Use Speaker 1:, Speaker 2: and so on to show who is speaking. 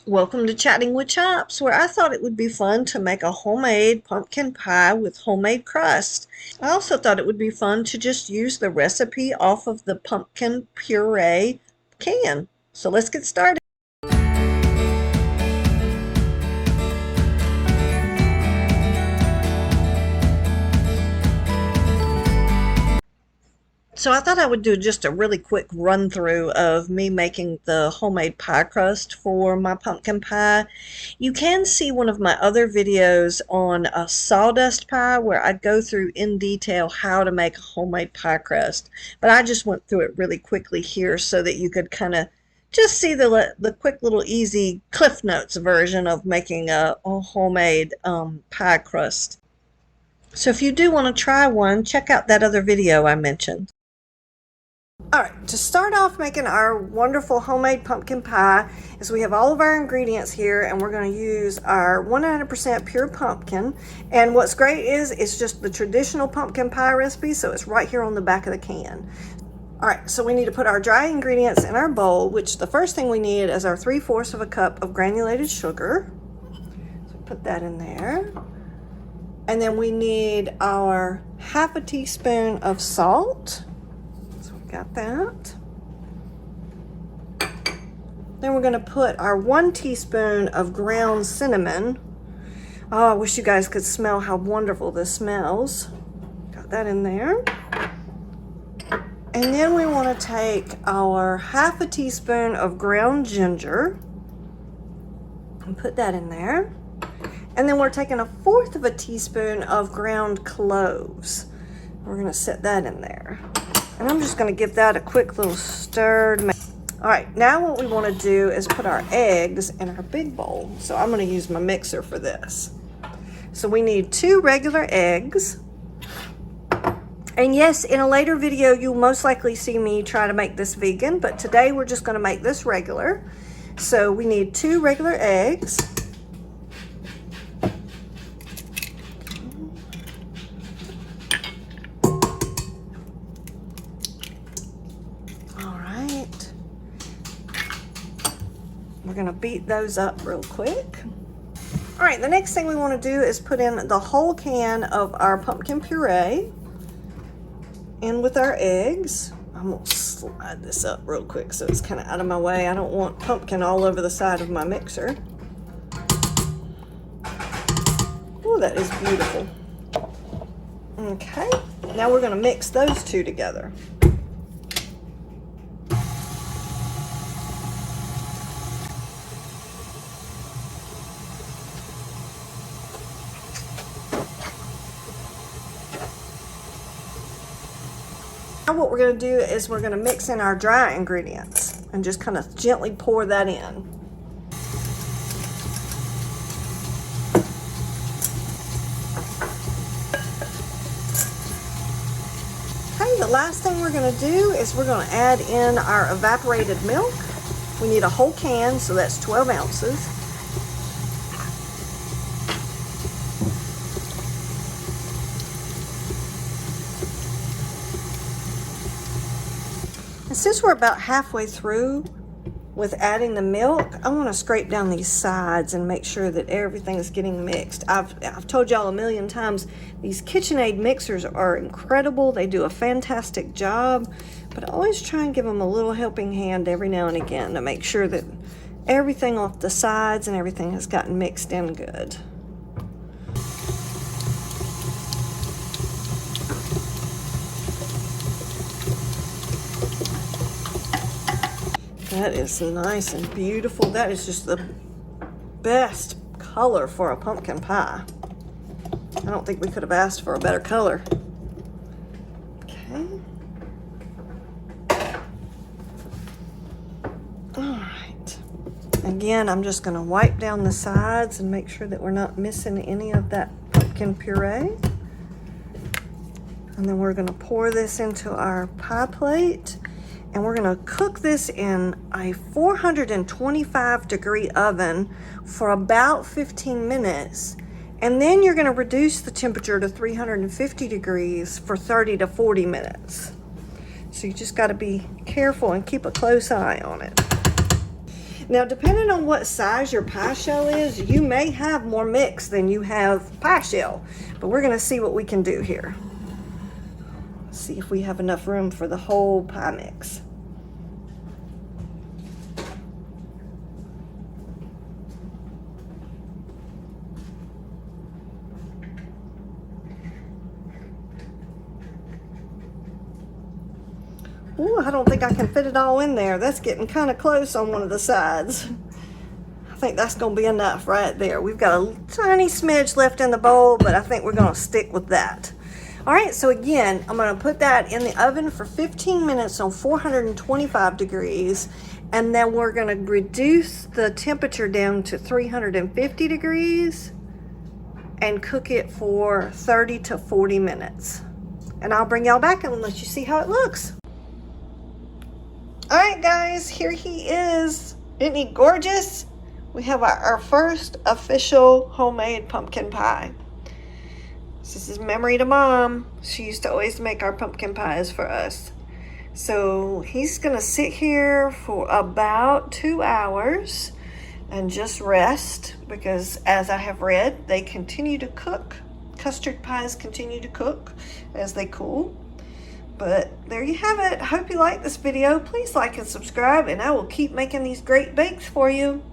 Speaker 1: Welcome to Chatting with Chops, where I thought it would be fun to make a homemade pumpkin pie with homemade crust. I also thought it would be fun to just use the recipe off of the pumpkin puree can. So let's get started. So I thought I would do just a really quick run through of me making the homemade pie crust for my pumpkin pie. You can see one of my other videos on a sawdust pie where I go through in detail how to make a homemade pie crust. But I just went through it really quickly here so that you could kind of just see the quick little easy Cliff Notes version of making a homemade pie crust. So if you do want to try one, check out that other video I mentioned. Alright, to start off making our wonderful homemade pumpkin pie is we have all of our ingredients here, and we're going to use our 100% pure pumpkin. And what's great is it's just the traditional pumpkin pie recipe, so it's right here on the back of the can. Alright, so we need to put our dry ingredients in our bowl, which the first thing we need is our 3/4 of a cup of granulated sugar. So put that in there. And then we need our 1/2 teaspoon of salt. Got that. Then we're going to put our 1 teaspoon of ground cinnamon. Oh, I wish you guys could smell how wonderful this smells. Got that in there. And then we want to take our 1/2 teaspoon of ground ginger and put that in there. And then we're taking 1/4 teaspoon of ground cloves. We're going to set that in there. And I'm just going to give that a quick little stir. All right, now what we want to do is put our eggs in our big bowl. So I'm going to use my mixer for this. So we need 2 regular eggs. And yes, in a later video, you'll most likely see me try to make this vegan, but today we're just going to make this regular. So we need 2 regular eggs. We're going to beat those up real quick. All right, the next thing we want to do is put in the whole can of our pumpkin puree in with our eggs. I'm going to slide this up real quick so it's kind of out of my way. I don't want pumpkin all over the side of my mixer. Oh, that is beautiful. Okay, now we're going to mix those two together. Now what we're going to do is we're going to mix in our dry ingredients and just kind of gently pour that in. Okay, the last thing we're going to do is we're going to add in our evaporated milk. We need a whole can, so that's 12 ounces. Since we're about halfway through with adding the milk, I want to scrape down these sides and make sure that everything's getting mixed. I've told y'all a million times, these KitchenAid mixers are incredible. They do a fantastic job, but I always try and give them a little helping hand every now and again to make sure that everything off the sides and everything has gotten mixed in good. That is nice and beautiful. That is just the best color for a pumpkin pie. I don't think we could have asked for a better color. Okay. All right. Again, I'm just going to wipe down the sides and make sure that we're not missing any of that pumpkin puree. And then we're going to pour this into our pie plate. And we're going to cook this in a 425-degree oven for about 15 minutes. And then you're going to reduce the temperature to 350 degrees for 30 to 40 minutes. So you just got to be careful and keep a close eye on it. Now, depending on what size your pie shell is, you may have more mix than you have pie shell. But we're gonna see what we can do here. See if we have enough room for the whole pie mix. Ooh, I don't think I can fit it all in there. That's getting kind of close on one of the sides. I think that's gonna be enough right there. We've got a tiny smidge left in the bowl, but I think we're gonna stick with that. All right, so again, I'm gonna put that in the oven for 15 minutes on 425 degrees, and then we're gonna reduce the temperature down to 350 degrees and cook it for 30 to 40 minutes. And I'll bring y'all back and let you see how it looks. All right, guys, here he is. Isn't he gorgeous? We have our first official homemade pumpkin pie. This is memory to Mom. She used to always make our pumpkin pies for us. So he's gonna sit here for about 2 hours and just rest, because as I have read, they continue to cook. Custard pies continue to cook as they cool. But there you have it. I hope you like this video. Please like and subscribe, and I will keep making these great bakes for you.